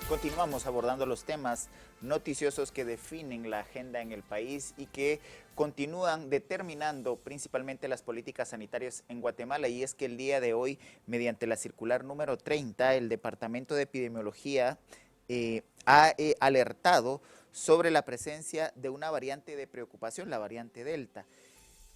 Continuamos abordando los temas noticiosos que definen la agenda en el país y que continúan determinando principalmente las políticas sanitarias en Guatemala. Y es que el día de hoy, mediante la circular número 30, el Departamento de Epidemiología ha alertado sobre la presencia de una variante de preocupación, la variante Delta.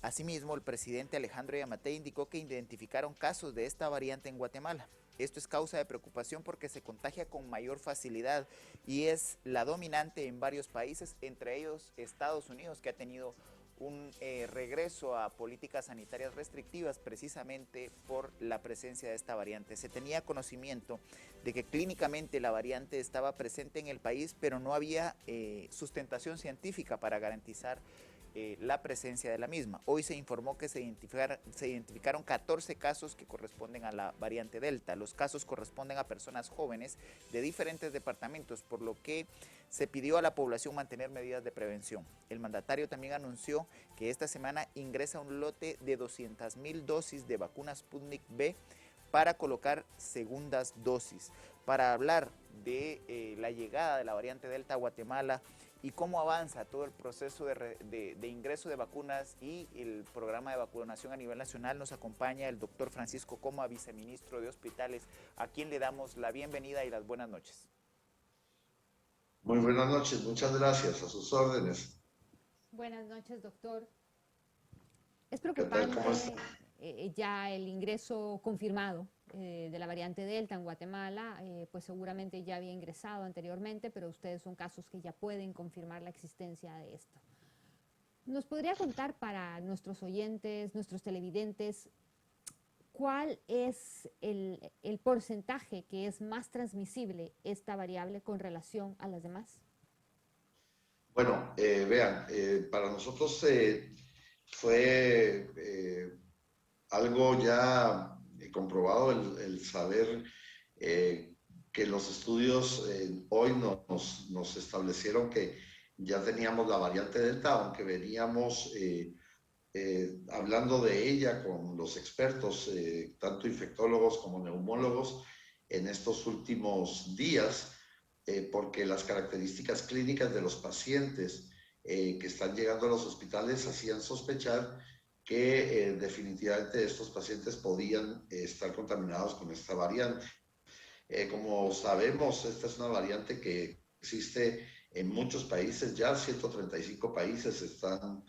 Asimismo, el presidente Alejandro Yamatei indicó que identificaron casos de esta variante en Guatemala. Esto es causa de preocupación porque se contagia con mayor facilidad y es la dominante en varios países, entre ellos Estados Unidos, que ha tenido un regreso a políticas sanitarias restrictivas precisamente por la presencia de esta variante. Se tenía conocimiento de que clínicamente la variante estaba presente en el país, pero no había sustentación científica para garantizar la presencia de la misma. Hoy se informó que se identificaron 14 casos que corresponden a la variante Delta. Los casos corresponden a personas jóvenes de diferentes departamentos, por lo que se pidió a la población mantener medidas de prevención. El mandatario también anunció que esta semana ingresa un lote de 200,000 dosis de vacunas Sputnik V para colocar segundas dosis. Para hablar de la llegada de la variante Delta a Guatemala y cómo avanza todo el proceso de ingreso de vacunas y el programa de vacunación a nivel nacional, nos acompaña el doctor Francisco Coma, viceministro de Hospitales, a quien le damos la bienvenida y las buenas noches. Muy buenas noches, muchas gracias, a sus órdenes. Buenas noches, doctor. Es ¿Qué tal? ¿Cómo está? preocupante ya el ingreso confirmado de la variante Delta en Guatemala, pues seguramente ya había ingresado anteriormente, pero ustedes son casos que ya pueden confirmar la existencia de esto. ¿Nos podría contar para nuestros oyentes, nuestros televidentes, cuál es el porcentaje que es más transmisible esta variable con relación a las demás? Bueno, vean, para nosotros fue algo ya comprobado el saber eh, que los estudios hoy nos establecieron que ya teníamos la variante Delta, aunque veníamos hablando de ella con los expertos, tanto infectólogos como neumólogos, en estos últimos días, porque las características clínicas de los pacientes que están llegando a los hospitales hacían sospechar que definitivamente estos pacientes podían estar contaminados con esta variante. Como sabemos, esta es una variante que existe en muchos países, ya 135 países están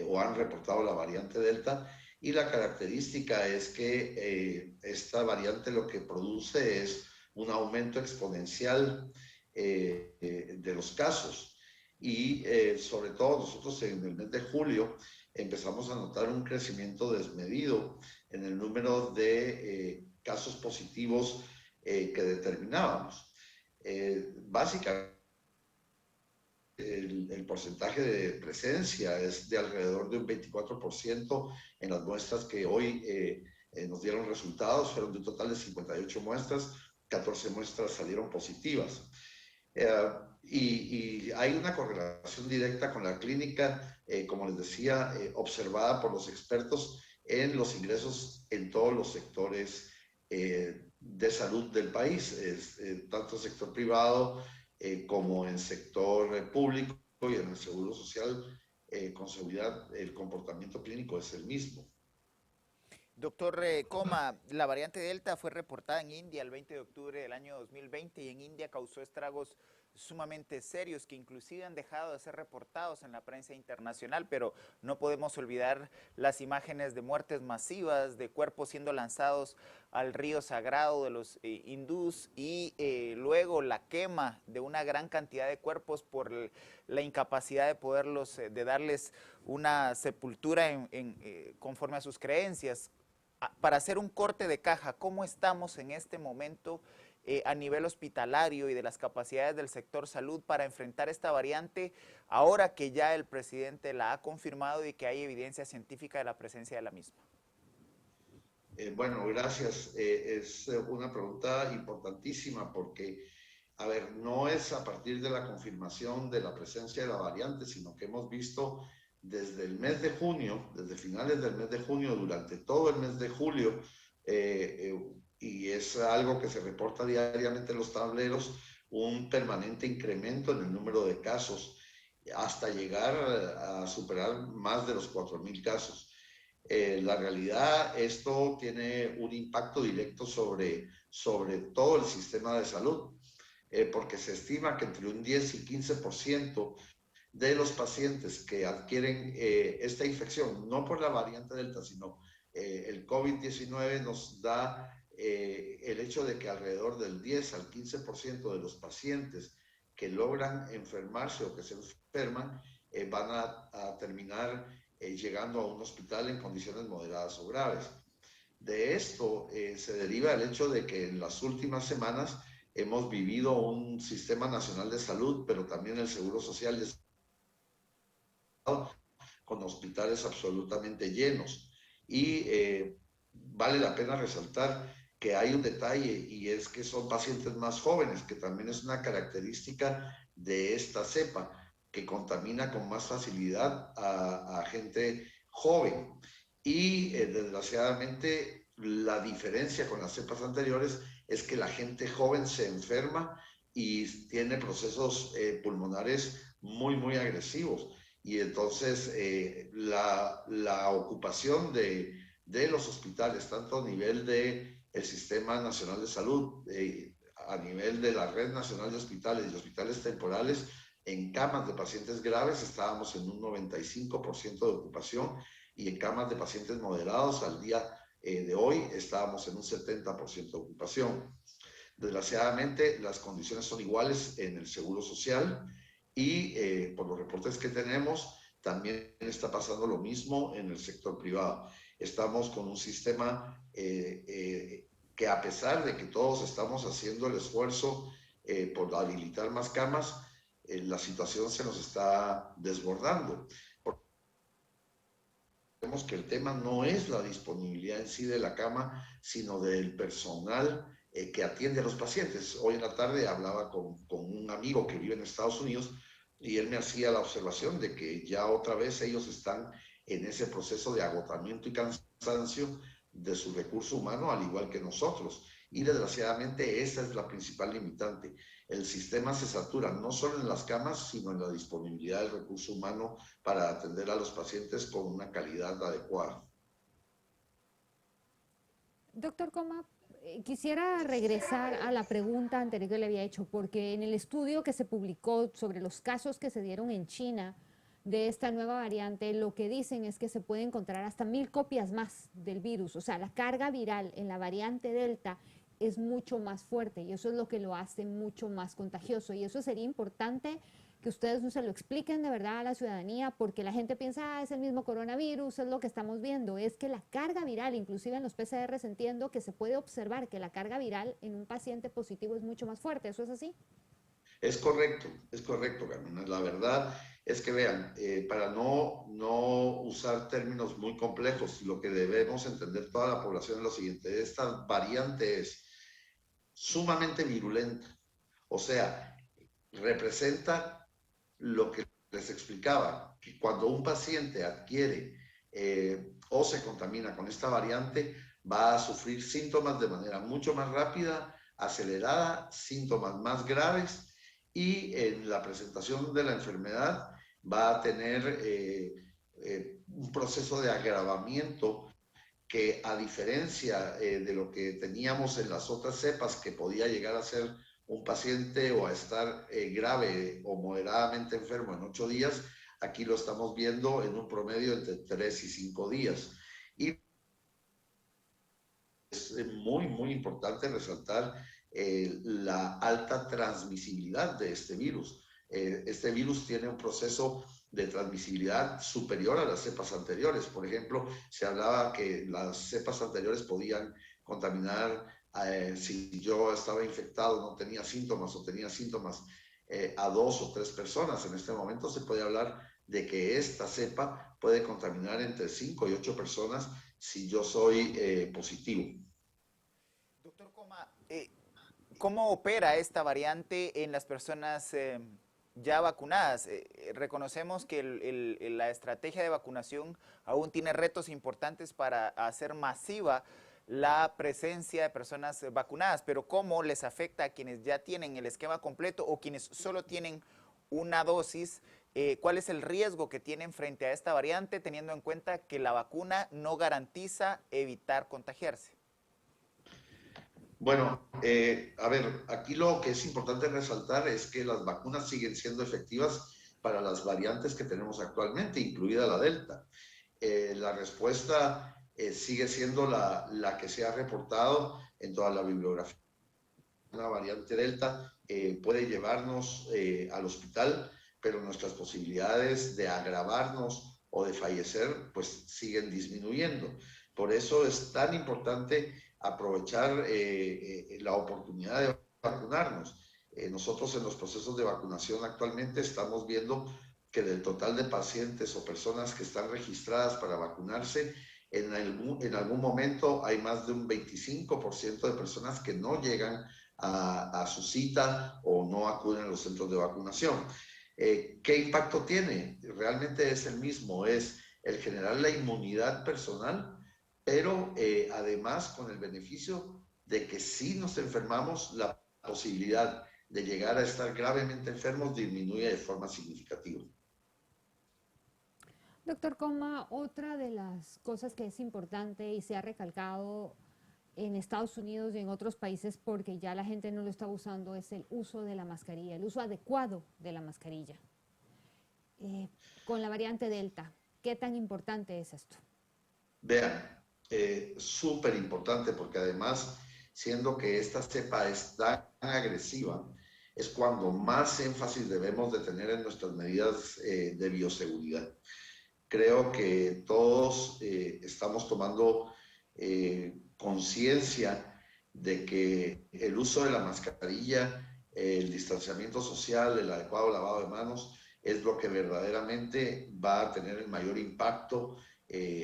o han reportado la variante Delta, y la característica es que esta variante lo que produce es un aumento exponencial de los casos, y sobre todo nosotros en el mes de julio empezamos a notar un crecimiento desmedido en el número de casos positivos que determinábamos. Básicamente, el porcentaje de presencia es de alrededor de un 24% en las muestras que hoy nos dieron resultados. Fueron de un total de 58 muestras, 14 muestras salieron positivas. Y hay una correlación directa con la clínica, como les decía, observada por los expertos en los ingresos en todos los sectores de salud del país, tanto el sector privado como en sector público, y en el seguro social, con seguridad el comportamiento clínico es el mismo. Doctor Coma, la variante Delta fue reportada en India el 20 de octubre del año 2020 y en India causó estragos sumamente serios que inclusive han dejado de ser reportados en la prensa internacional, pero no podemos olvidar las imágenes de muertes masivas, de cuerpos siendo lanzados al río sagrado de los hindús y luego la quema de una gran cantidad de cuerpos por la incapacidad de poderlos, de darles una sepultura conforme a sus creencias. Para hacer un corte de caja, ¿cómo estamos en este momento a nivel hospitalario y de las capacidades del sector salud para enfrentar esta variante ahora que ya el presidente la ha confirmado y que hay evidencia científica de la presencia de la misma? Bueno, gracias. Es una pregunta importantísima porque, a ver, no es a partir de la confirmación de la presencia de la variante, sino que hemos visto desde el mes de junio, desde finales del mes de junio, durante todo el mes de julio, y es algo que se reporta diariamente en los tableros, un permanente incremento en el número de casos hasta llegar a superar más de los 4.000 casos. La realidad, esto tiene un impacto directo sobre todo el sistema de salud, porque se estima que entre un 10 y 15% de los pacientes que adquieren esta infección, no por la variante Delta, sino el COVID-19 nos da el hecho de que alrededor del 10 al 15% de los pacientes que logran enfermarse o que se enferman van a terminar llegando a un hospital en condiciones moderadas o graves. De esto se deriva el hecho de que en las últimas semanas hemos vivido un sistema nacional de salud, pero también el Seguro Social con hospitales absolutamente llenos. Y vale la pena resaltar que hay un detalle y es que son pacientes más jóvenes, que también es una característica de esta cepa, que contamina con más facilidad a gente joven. Y desgraciadamente la diferencia con las cepas anteriores es que la gente joven se enferma y tiene procesos pulmonares muy agresivos. Y entonces la ocupación de los hospitales, tanto a nivel del Sistema Nacional de Salud, a nivel de la Red Nacional de Hospitales y hospitales temporales, en camas de pacientes graves estábamos en un 95% de ocupación y en camas de pacientes moderados al día de hoy estábamos en un 70% de ocupación. Desgraciadamente, las condiciones son iguales en el Seguro Social y por los reportes que tenemos, también está pasando lo mismo en el sector privado. Estamos con un sistema que a pesar de que todos estamos haciendo el esfuerzo por habilitar más camas, la situación se nos está desbordando. Vemos que el tema no es la disponibilidad en sí de la cama, sino del personal que atiende a los pacientes. Hoy en la tarde hablaba con un amigo que vive en Estados Unidos y él me hacía la observación de que ya otra vez ellos están en ese proceso de agotamiento y cansancio de su recurso humano, al igual que nosotros. Y desgraciadamente esa es la principal limitante. El sistema se satura no solo en las camas, sino en la disponibilidad del recurso humano para atender a los pacientes con una calidad adecuada. Doctor Coma, quisiera regresar a la pregunta anterior que le había hecho, porque en el estudio que se publicó sobre los casos que se dieron en China de esta nueva variante, lo que dicen es que se puede encontrar hasta 1000 copias más del virus. O sea, la carga viral en la variante Delta es mucho más fuerte y eso es lo que lo hace mucho más contagioso. Y eso sería importante que ustedes no se lo expliquen de verdad a la ciudadanía, porque la gente piensa, es el mismo coronavirus, es lo que estamos viendo. Es que la carga viral, inclusive en los PCR, entiendo que se puede observar que la carga viral en un paciente positivo es mucho más fuerte. ¿Eso es así? Es correcto, Carmen. La verdad es que vean, para no usar términos muy complejos, lo que debemos entender toda la población es lo siguiente: esta variante es sumamente virulenta, o sea, representa lo que les explicaba, que cuando un paciente adquiere o se contamina con esta variante, va a sufrir síntomas de manera mucho más rápida, acelerada, síntomas más graves, y en la presentación de la enfermedad va a tener un proceso de agravamiento que, a diferencia de lo que teníamos en las otras cepas, que podía llegar a ser un paciente o a estar grave o moderadamente enfermo en 8 días, aquí lo estamos viendo en un promedio entre 3 y 5 días. Y es muy importante resaltar la alta transmisibilidad de este virus. Este virus tiene un proceso de transmisibilidad superior a las cepas anteriores. Por ejemplo, se hablaba que las cepas anteriores podían contaminar, si yo estaba infectado, no tenía síntomas o tenía síntomas, a 2 o 3 personas. En este momento se puede hablar de que esta cepa puede contaminar entre 5 y 8 personas si yo soy positivo. Doctor Coma, ¿cómo opera esta variante en las personas ya vacunadas? Reconocemos que la estrategia de vacunación aún tiene retos importantes para hacer masiva la presencia de personas vacunadas, pero cómo les afecta a quienes ya tienen el esquema completo o quienes solo tienen una dosis. ¿Cuál es el riesgo que tienen frente a esta variante, teniendo en cuenta que la vacuna no garantiza evitar contagiarse? Bueno, a ver, aquí lo que es importante resaltar es que las vacunas siguen siendo efectivas para las variantes que tenemos actualmente, incluida la Delta. La respuesta sigue siendo la que se ha reportado en toda la bibliografía. Una variante Delta puede llevarnos al hospital, pero nuestras posibilidades de agravarnos o de fallecer pues siguen disminuyendo. Por eso es tan importante aprovechar la oportunidad de vacunarnos. Nosotros en los procesos de vacunación actualmente estamos viendo que del total de pacientes o personas que están registradas para vacunarse, en algún momento hay más de un 25% de personas que no llegan a su cita o no acuden a los centros de vacunación. ¿Qué impacto tiene? Realmente es el mismo, es el generar la inmunidad personal, pero además con el beneficio de que si nos enfermamos, la posibilidad de llegar a estar gravemente enfermos disminuye de forma significativa. Doctor Coma, otra de las cosas que es importante y se ha recalcado en Estados Unidos y en otros países porque ya la gente no lo está usando es el uso de la mascarilla, el uso adecuado de la mascarilla. Con la variante Delta, ¿qué tan importante es esto? Vean, súper importante porque además, siendo que esta cepa es tan agresiva, es cuando más énfasis debemos de tener en nuestras medidas de bioseguridad. Creo que todos estamos tomando conciencia de que el uso de la mascarilla, el distanciamiento social, el adecuado lavado de manos, es lo que verdaderamente va a tener el mayor impacto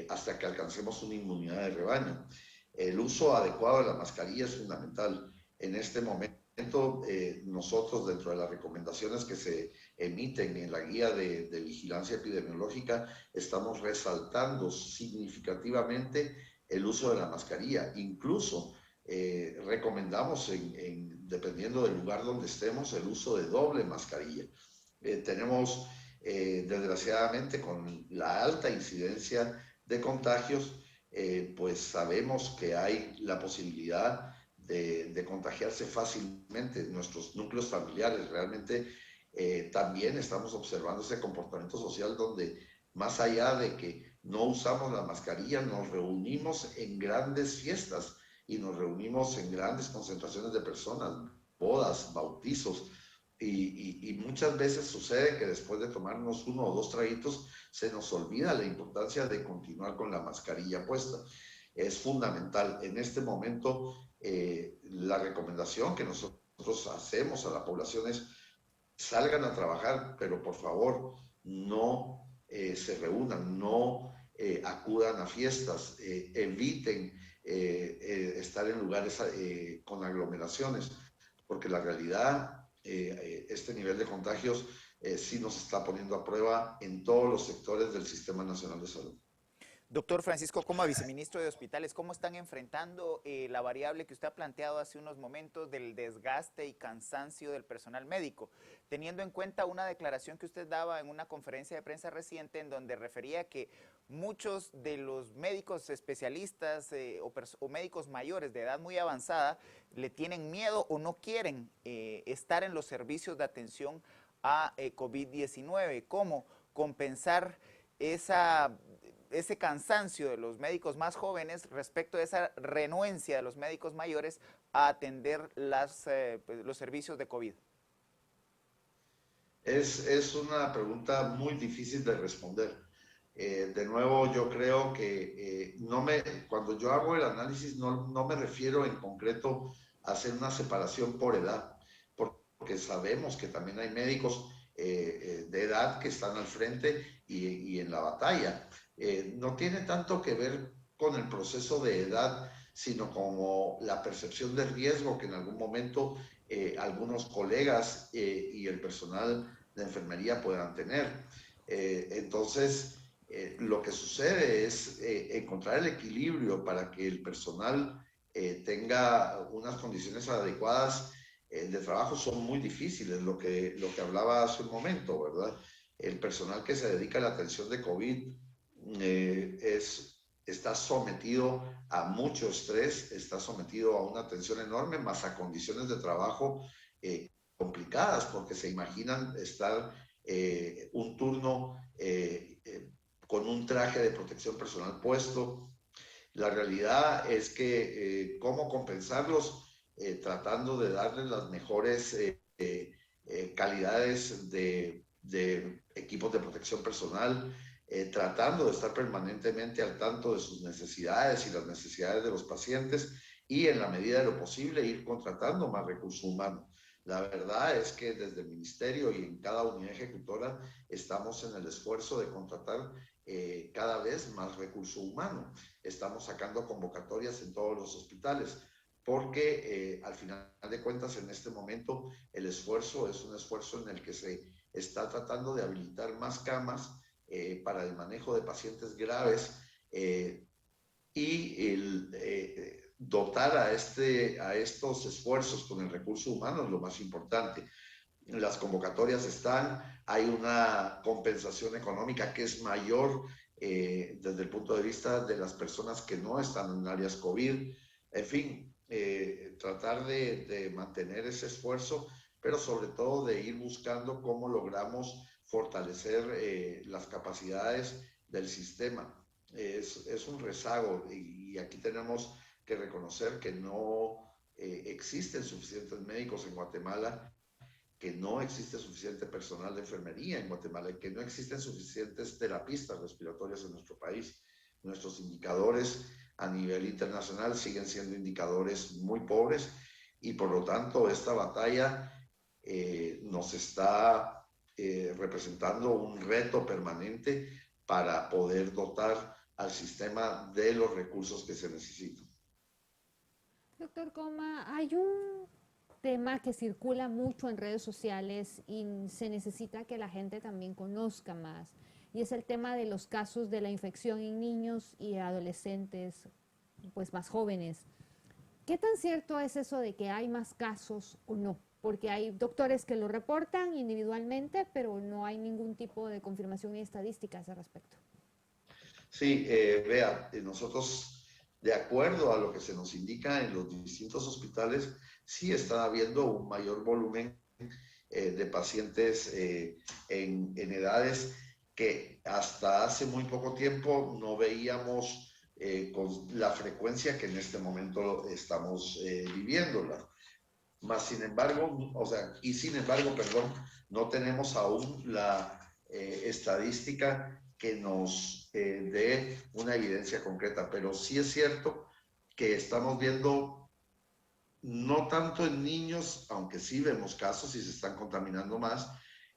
hasta que alcancemos una inmunidad de rebaño. El uso adecuado de la mascarilla es fundamental. En este momento, nosotros dentro de las recomendaciones que se emiten en la guía de vigilancia epidemiológica, estamos resaltando significativamente el uso de la mascarilla. Incluso recomendamos, dependiendo del lugar donde estemos, el uso de doble mascarilla. Tenemos, desgraciadamente, con la alta incidencia de contagios, pues sabemos que hay la posibilidad de contagiarse fácilmente. Nuestros núcleos familiares realmente también estamos observando ese comportamiento social donde más allá de que no usamos la mascarilla, nos reunimos en grandes fiestas y nos reunimos en grandes concentraciones de personas, bodas, bautizos, y muchas veces sucede que después de tomarnos uno o dos traguitos se nos olvida la importancia de continuar con la mascarilla puesta. Es fundamental. En este momento, la recomendación que nosotros hacemos a la población es salgan a trabajar, pero por favor no se reúnan, no acudan a fiestas, eviten estar en lugares con aglomeraciones, porque la realidad, este nivel de contagios sí nos está poniendo a prueba en todos los sectores del Sistema Nacional de Salud. Doctor Francisco Coma, viceministro de Hospitales, ¿cómo están enfrentando la variable que usted ha planteado hace unos momentos del desgaste y cansancio del personal médico? Teniendo en cuenta una declaración que usted daba en una conferencia de prensa reciente en donde refería que muchos de los médicos especialistas o médicos mayores de edad muy avanzada le tienen miedo o no quieren estar en los servicios de atención a COVID-19. ¿Cómo compensar ese cansancio de los médicos más jóvenes respecto a esa renuencia de los médicos mayores a atender los servicios de COVID? Es una pregunta muy difícil de responder. De nuevo, yo creo que cuando yo hago el análisis no me refiero en concreto a hacer una separación por edad, porque sabemos que también hay médicos de edad que están al frente y en la batalla. No tiene tanto que ver con el proceso de edad, sino como la percepción de riesgo que en algún momento algunos colegas y el personal de enfermería puedan tener. Entonces, Lo que sucede es encontrar el equilibrio para que el personal tenga unas condiciones adecuadas de trabajo son muy difíciles, lo que hablaba hace un momento, ¿verdad? El personal que se dedica a la atención de COVID está sometido a mucho estrés, está sometido a una tensión enorme, más a condiciones de trabajo complicadas, porque se imaginan estar un turno con un traje de protección personal puesto. La realidad es que cómo compensarlos tratando de darles las mejores calidades de equipos de protección personal, tratando de estar permanentemente al tanto de sus necesidades y las necesidades de los pacientes y en la medida de lo posible ir contratando más recursos humanos. La verdad es que desde el ministerio y en cada unidad ejecutora estamos en el esfuerzo de contratar cada vez más recurso humano. Estamos sacando convocatorias en todos los hospitales porque al final de cuentas en este momento el esfuerzo es un esfuerzo en el que se está tratando de habilitar más camas para el manejo de pacientes graves dotar a estos esfuerzos con el recurso humano es lo más importante. Las convocatorias están, hay una compensación económica que es mayor desde el punto de vista de las personas que no están en áreas COVID. En fin, tratar de mantener ese esfuerzo, pero sobre todo de ir buscando cómo logramos fortalecer las capacidades del sistema. Es un rezago y aquí tenemos que reconocer que no existen suficientes médicos en Guatemala, que no existe suficiente personal de enfermería en Guatemala y que no existen suficientes terapistas respiratorios en nuestro país. Nuestros indicadores a nivel internacional siguen siendo indicadores muy pobres y por lo tanto esta batalla nos está representando un reto permanente para poder dotar al sistema de los recursos que se necesitan. Doctor Coma, hay un tema que circula mucho en redes sociales y se necesita que la gente también conozca más, y es el tema de los casos de la infección en niños y adolescentes pues más jóvenes. ¿Qué tan cierto es eso de que hay más casos o no? Porque hay doctores que lo reportan individualmente, pero no hay ningún tipo de confirmación ni estadística a ese respecto. Sí, vea, nosotros, de acuerdo a lo que se nos indica en los distintos hospitales, sí está habiendo un mayor volumen de pacientes en edades que hasta hace muy poco tiempo no veíamos con la frecuencia que en este momento estamos viviéndola. Más sin embargo, perdón, no tenemos aún la estadística que nos dé una evidencia concreta, pero sí es cierto que estamos viendo, no tanto en niños, aunque sí vemos casos y se están contaminando más,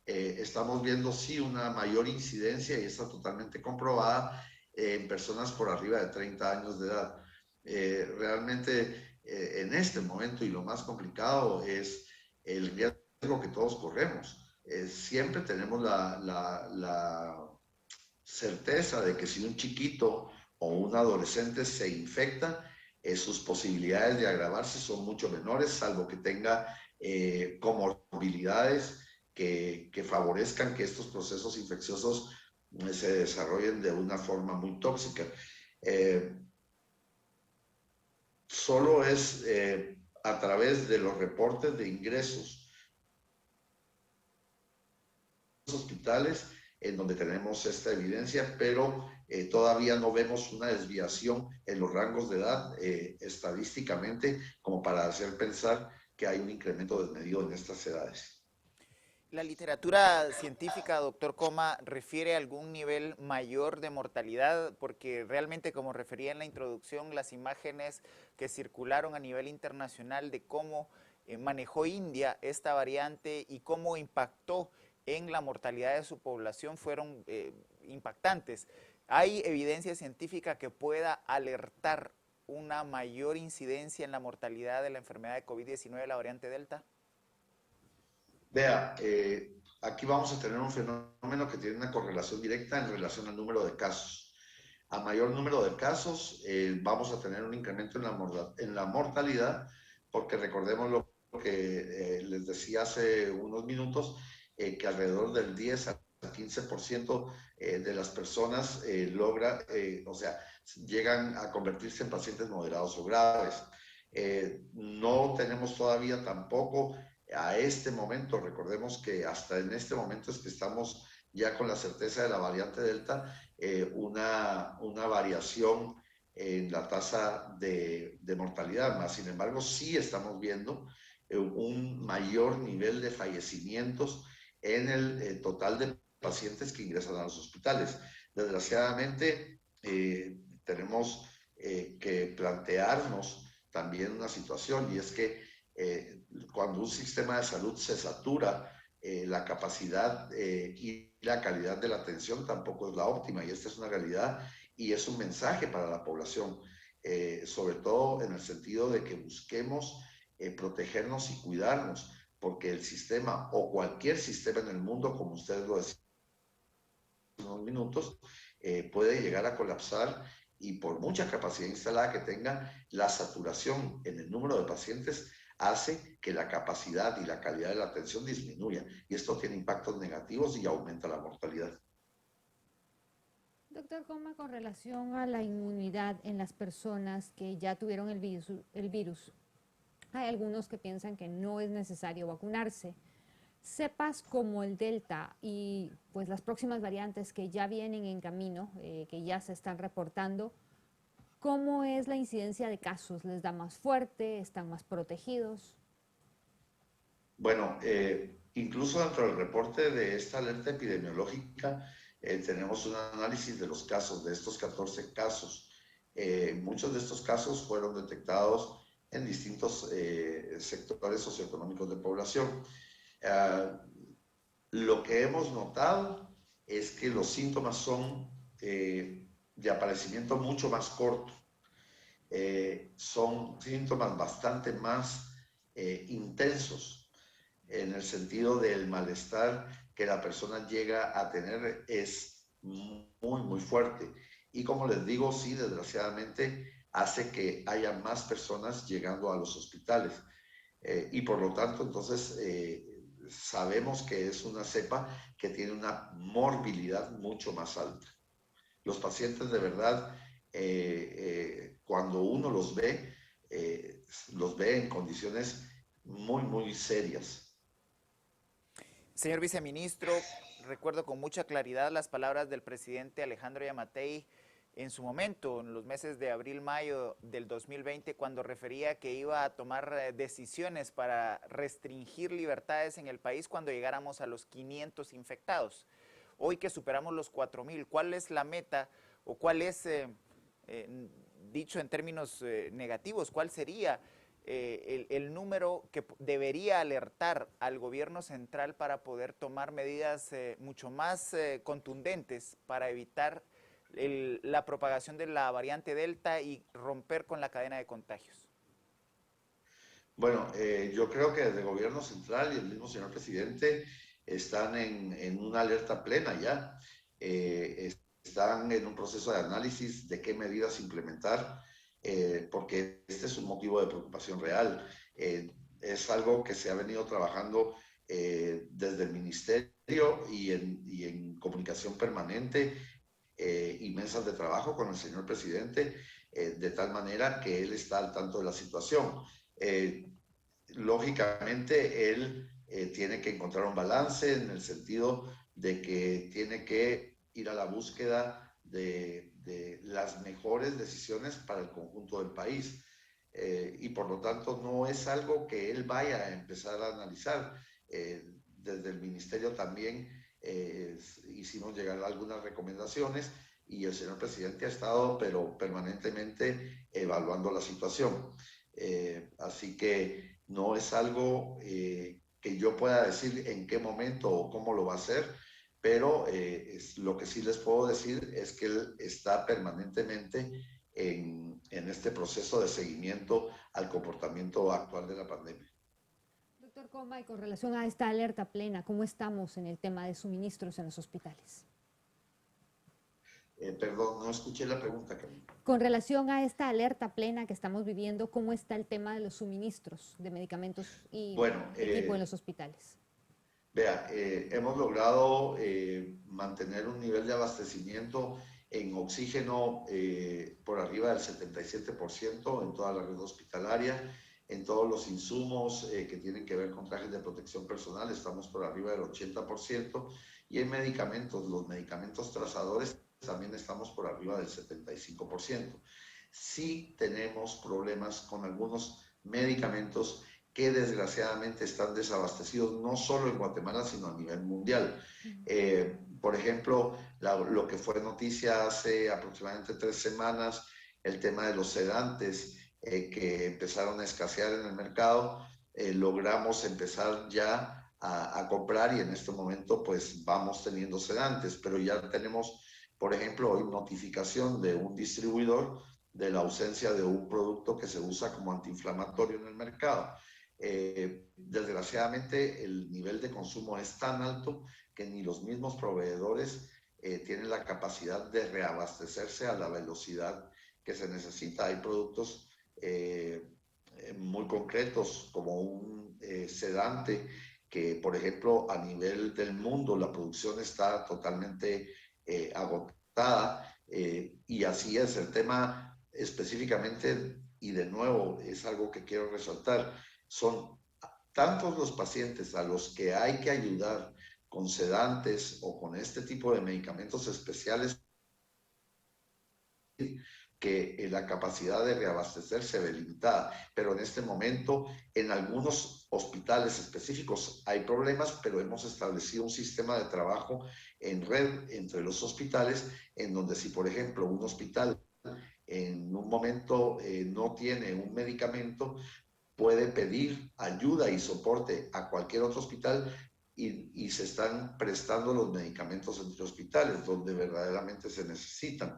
estamos viendo sí una mayor incidencia y está totalmente comprobada en personas por arriba de 30 años de edad. Realmente en este momento y lo más complicado es el riesgo que todos corremos. Siempre tenemos la certeza de que si un chiquito o un adolescente se infecta, sus posibilidades de agravarse son mucho menores, salvo que tenga comorbilidades que favorezcan que estos procesos infecciosos se desarrollen de una forma muy tóxica. Solo es a través de los reportes de ingresos hospitales en donde tenemos esta evidencia, pero todavía no vemos una desviación en los rangos de edad estadísticamente como para hacer pensar que hay un incremento desmedido en estas edades. La literatura científica, doctor Coma, refiere a algún nivel mayor de mortalidad, porque realmente, como refería en la introducción, las imágenes que circularon a nivel internacional de cómo manejó India esta variante y cómo impactó en la mortalidad de su población fueron impactantes. ¿Hay evidencia científica que pueda alertar una mayor incidencia en la mortalidad de la enfermedad de COVID-19 de la variante Delta? Vea, aquí vamos a tener un fenómeno que tiene una correlación directa en relación al número de casos. A mayor número de casos, vamos a tener un incremento en la mortalidad, porque recordemos lo que les decía hace unos minutos, que alrededor del 10 al 15% de las personas o sea, llegan a convertirse en pacientes moderados o graves. No tenemos todavía tampoco a este momento, recordemos que hasta en este momento es que estamos ya con la certeza de la variante Delta, una variación en la tasa de mortalidad, más sin embargo sí estamos viendo un mayor nivel de fallecimientos en el total de pacientes que ingresan a los hospitales. Desgraciadamente, tenemos que plantearnos también una situación, y es que cuando un sistema de salud se satura, la capacidad y la calidad de la atención tampoco es la óptima, y esta es una realidad y es un mensaje para la población, sobre todo en el sentido de que busquemos protegernos y cuidarnos, porque el sistema o cualquier sistema en el mundo, como ustedes lo decían hace unos minutos, puede llegar a colapsar, y por mucha capacidad instalada que tenga, la saturación en el número de pacientes hace que la capacidad y la calidad de la atención disminuya, y esto tiene impactos negativos y aumenta la mortalidad. Doctor Coma, con relación a la inmunidad en las personas que ya tuvieron el virus, hay algunos que piensan que no es necesario vacunarse. Cepas como el Delta y pues las próximas variantes que ya vienen en camino, que ya se están reportando, ¿cómo es la incidencia de casos? ¿Les da más fuerte? ¿Están más protegidos? Bueno, incluso dentro del reporte de esta alerta epidemiológica, tenemos un análisis de los casos, de estos 14 casos. Muchos de estos casos fueron detectados en distintos sectores socioeconómicos de población. Lo que hemos notado es que los síntomas son de aparecimiento mucho más corto. Son síntomas bastante más intensos, en el sentido del malestar que la persona llega a tener es muy fuerte. Y como les digo, sí, desgraciadamente hace que haya más personas llegando a los hospitales. Y por lo tanto, entonces, sabemos que es una cepa que tiene una morbilidad mucho más alta. Los pacientes de verdad, cuando uno los ve en condiciones muy serias. Señor viceministro, recuerdo con mucha claridad las palabras del presidente Alejandro Yamatei en su momento, en los meses de abril-mayo del 2020, cuando refería que iba a tomar decisiones para restringir libertades en el país cuando llegáramos a los 500 infectados. Hoy que superamos los 4.000, ¿cuál es la meta o cuál es, dicho en términos negativos, cuál sería el número que debería alertar al gobierno central para poder tomar medidas mucho más contundentes para evitar la propagación de la variante Delta y romper con la cadena de contagios? Bueno, yo creo que desde el gobierno central y el mismo señor presidente están en una alerta plena ya. Están en un proceso de análisis de qué medidas implementar, porque este es un motivo de preocupación real. Es algo que se ha venido trabajando desde el ministerio y en comunicación permanente y mesas de trabajo con el señor presidente, de tal manera que él está al tanto de la situación. Lógicamente, él tiene que encontrar un balance en el sentido de que tiene que ir a la búsqueda de las mejores decisiones para el conjunto del país. Y por lo tanto no es algo que él vaya a empezar a analizar. Desde el ministerio también hicimos llegar algunas recomendaciones, y el señor presidente ha estado pero permanentemente evaluando la situación. Así que no es algo que yo pueda decir en qué momento o cómo lo va a hacer, pero lo que sí les puedo decir es que él está permanentemente en este proceso de seguimiento al comportamiento actual de la pandemia. Doctor Coma, y con relación a esta alerta plena, ¿cómo estamos en el tema de suministros en los hospitales? Perdón, no escuché la pregunta, Camila. Con relación a esta alerta plena que estamos viviendo, ¿cómo está el tema de los suministros de medicamentos y Bueno, equipo en los hospitales? vea, hemos logrado mantener un nivel de abastecimiento en oxígeno por arriba del 77% en toda la red hospitalaria, en todos los insumos que tienen que ver con trajes de protección personal, estamos por arriba del 80%, y en medicamentos, los medicamentos trazadores, también estamos por arriba del 75%. Sí tenemos problemas con algunos medicamentos que desgraciadamente están desabastecidos, no solo en Guatemala, sino a nivel mundial. Por ejemplo, lo que fue noticia hace aproximadamente 3 semanas, el tema de los sedantes que empezaron a escasear en el mercado, logramos empezar ya a comprar, y en este momento pues vamos teniendo sedantes, pero ya tenemos, por ejemplo, hoy notificación de un distribuidor de la ausencia de un producto que se usa como antiinflamatorio en el mercado. Desgraciadamente el nivel de consumo es tan alto que ni los mismos proveedores tienen la capacidad de reabastecerse a la velocidad que se necesita. Hay productos muy concretos como un sedante que, por ejemplo, a nivel del mundo la producción está totalmente agotada, y así es el tema específicamente, y de nuevo es algo que quiero resaltar, son tantos los pacientes a los que hay que ayudar con sedantes o con este tipo de medicamentos especiales que la capacidad de reabastecer se ve limitada. Pero en este momento, en algunos hospitales específicos hay problemas, pero hemos establecido un sistema de trabajo en red entre los hospitales, en donde si, por ejemplo, un hospital en un momento no tiene un medicamento, puede pedir ayuda y soporte a cualquier otro hospital, y se están prestando los medicamentos entre hospitales donde verdaderamente se necesitan.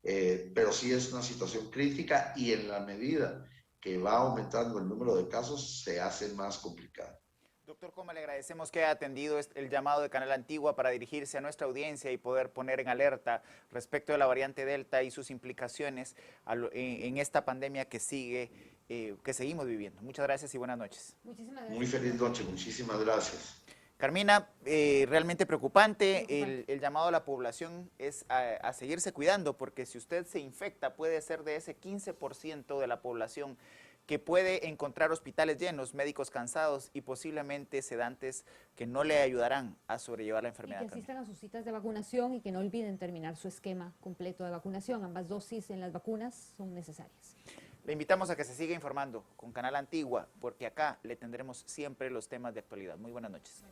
Pero sí es una situación crítica, y en la medida que va aumentando el número de casos se hace más complicado. Doctor Coma, le agradecemos que haya atendido el llamado de Canal Antigua para dirigirse a nuestra audiencia y poder poner en alerta respecto de la variante Delta y sus implicaciones en esta pandemia que sigue, que seguimos viviendo. Muchas gracias y buenas noches. Muchísimas Muy gracias. feliz noche, muchísimas gracias. Carmina, realmente preocupante. El llamado a la población es a seguirse cuidando, porque si usted se infecta puede ser de ese 15% de la población que puede encontrar hospitales llenos, médicos cansados y posiblemente sedantes que no le ayudarán a sobrellevar la enfermedad. Y que asistan a sus citas de vacunación y que no olviden terminar su esquema completo de vacunación. Ambas dosis en las vacunas son necesarias. Le invitamos a que se siga informando con Canal Antigua, porque acá le tendremos siempre los temas de actualidad. Muy buenas noches.